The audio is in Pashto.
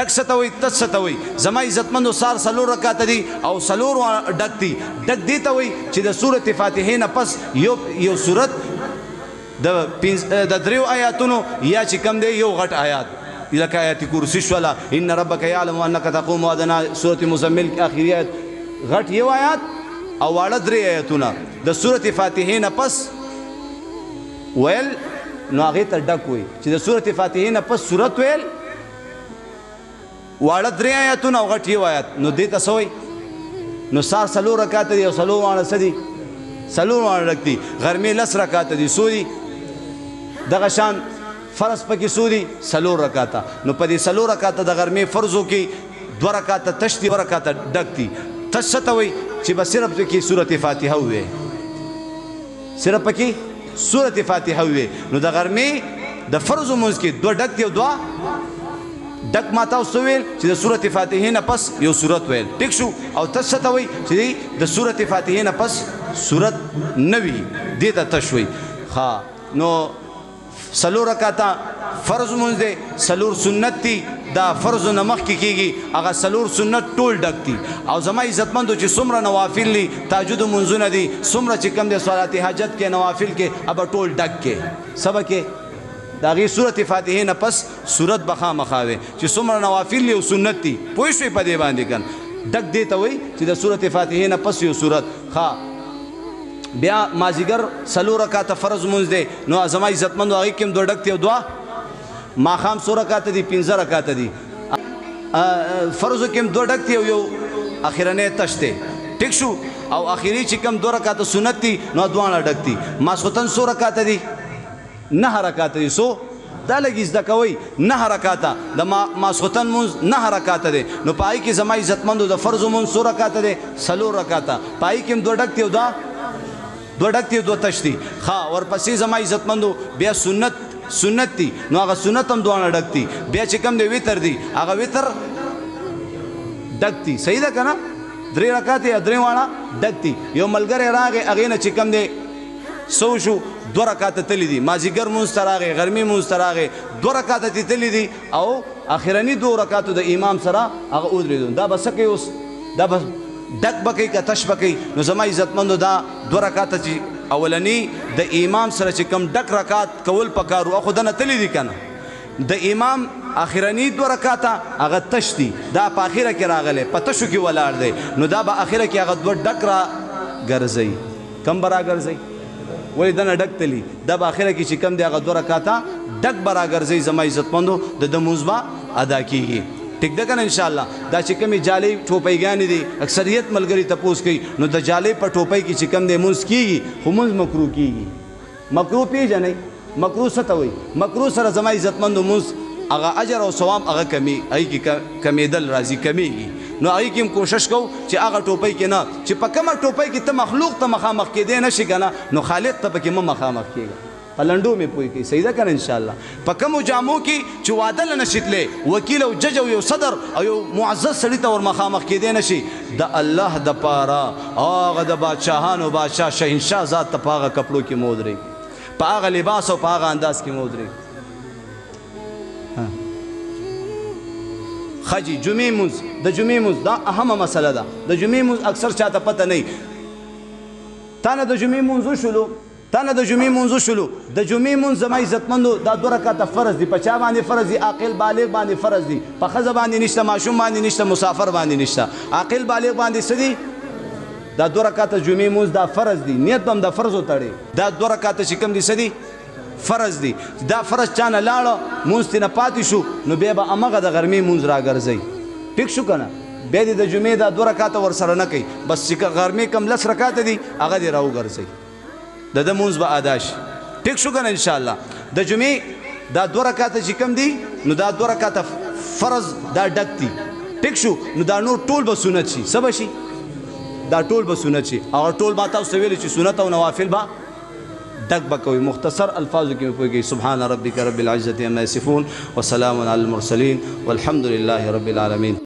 ډک ستوي تستوي زما عزتمندو سار سلور رکعات دي او سلور ډک دي ډک دي ته وي چې د سورۃ فاتحه نه پس یو سورۃ د دریو آیاتونو یا چې کم دی یو غټ آیات لکه آیت کرسی شولا ان ربک یعلم انک تقوم ادنا سورۃ مزمل اخری آیت غټ یو آیات او واړه درې آیاتونه د سورۃ فاتحه نه پس ویل نو هغه ته ډک وي چې د سورۃ فاتحه نه پس سورۃ ویل واړه درې آیاتونه او غټ یو آیات نو دې ته سوې نو سار سلور رکعات دي او سلور واړه سدي سلور واړه رکعتي غرمه لس رکعات دي سوري دغه شان فرض پکې سوري سلور رکعات نو په دې سلور رکعات د غرمه فرضو کې 2 رکعات تشدي 2 رکعات ډکتي تشتوي چې بس صرف کې سورۃ فاتحه وي صرف پکې سورۃ فاتحه وي نو د غرمه د فرض مونږ کې 2 ډکتي او 2 ډک ماته وسویل چې د سورۃ فاتحه نه پس یو سورۃ ویل ټیک شو او تشتوي چې د سورۃ فاتحه نه پس سورۃ نوي دې ته تشوي ها نو سلور رکعاتا فرض مونږ دي سلور سنت دي دا فرض نمخ کې کیږي هغه سلور سنت ټول ډک دي او زما عزتمندو چې څومره نوافل دي تهجد منځونه دي څومره چې کم دي صلات حاجت کې نوافل کې اب ټول ډک کې سبا کې دا غي سورۃ فاتحه نه پس سورۃ بخا مخاوي چې څومره نوافل او سنت دي پوه شئ په دې باندې کن ډک دی ته وای چې د سورۃ فاتحه نه پس یو سورۃ ها بیا مازیګر سلور رکعات فرض مونږ دی نو زما عزتمندو هغه کوم 2 ډکتی او 2 ماخام 100 رکعات دي 15 رکعات دي فرض کوم 2 ډکتی او یو اخرنه تشته ټیک شو او اخیری چې کوم 2 رکعات سنت دي نو 2 ډکتی ماسوتن 100 رکعات دي 9 رکعات دي سو دا لګیز د کوي 9 رکعات د ماسوتن مونږ 9 رکعات دي نو پای کې زما عزتمندو د فرض مونږ 100 رکعات دي سلور رکعات پای کې 2 ډکتی او 2 ډکتی 2 تشتی ها ورپسې زما عزتمندو بیا سنت دي نو هغه سنت هم 2 ډکتی بیا چې کم دی وتر دي هغه وتر ډکتی صحیح ده کنه 3 رکعات یا 3 واړه ډکتی یو ملګری راغی هغه نه چې کم دی سو شو 2 رکعات تللی دي مازیګر مونږ تراغه غرمه مونږ تراغه 2 رکعات تللی دي او اخرنی 2 رکعات د امام سره هغه ودرېدو دا بس کې اوس دا بس ډک بکی که تش بکی نو زما عزتمندو دا 2 رکعات چې اولنی د امام سره چې کم ډک رکعات کول پکارو خو دنه تلی دي کنه د امام اخرنی 2 رکعات هغه تشتی دا په اخره کې راغله پته شو کې ولاړ دی نو دا به اخره کې هغه 2 ډک را ګرځي کم برا ګرځي وای دنه ډک تلی دا په اخره کې چې کم دی هغه 2 رکعات ډک برا ګرځي زما عزتمندو د موزبا ادا کیږي ٹھیک ده کنه ان شاء الله دا چې کومي جالي ټوپيګانی دي اکثریت ملګری تپوس کوي نو د جالي په ټوپۍ کې چې کم دي مونږ کیږي خو مونږ مکروه کیږي مکروه پیژنې مکروه ستوي مکروه سره زما عزتمند مونږ هغه اجر او ثواب هغه کمی ای کی کمیدل راضی کمیږي نو هغه کوم کوشش کو چې هغه ټوپۍ کې نه چې په کومه ټوپۍ کې ته مخلوق ته مخامخ کې دی نشي کنه نو خالق ته پکې مخامخ کېږي پلندو می پوي کی سیدا کنه ان شاء الله پکمو جامو کی چې وعده لنشتله وکیل او جج او صدر او معزز سړی ته ور مخامخ کې دی نشي د الله د پاره هغه د بادشاہانو بادشاہ شهنشاه ذات ته پاغه کپړو کې مودري پاغه لباس او پاغه انداز کې مودري خجی جمعې مونږ د جمعې مونږ دا اهمه مسله ده د جمعې مونږ اکثر چاته پته نه تانه د جمعې مونږ شلو تانه د جمعې منځو شلو د جمعې منځ زما عزتمندو دا 2 رکعات فرض دي په چا باندې فرض دي عاقل بالغ باندې فرض دي په ښځه باندې نشته ماشوم باندې نشته مسافر باندې نشته عاقل بالغ باندې څه دي دا 2 رکعات جمعې منځ دا فرض دي نیت هم د فرض وتړي دا 2 رکعات چې کوم دي څه دي فرض دي دا فرض چانه لاړو منځ نه پاتې شو نو بیا به امغه د غرمې منځ راګرځي ټیک شو کنه بیا د جمعې دا 2 رکعات ور سره نه کوي بس چې غرمې کم 10 رکعات دي هغه دی راو ګرځي د منځ به اداش ټیک شو کنه ان شاء الله د جمعې دا 2 رکعات چې کم دي نو دا 2 رکعات فرض دا ډکتی ټیک شو نو دا نور ټول به سنت شي سبا شي دا ټول به سنت شي او ټول به تاسو ویل چې سنت او نوافل به ډک بکوي مختصر الفاظ کې پوهیږي سبحان ربک رب العزه عما یصفون وسلام علی المرسلین والحمد لله رب العالمین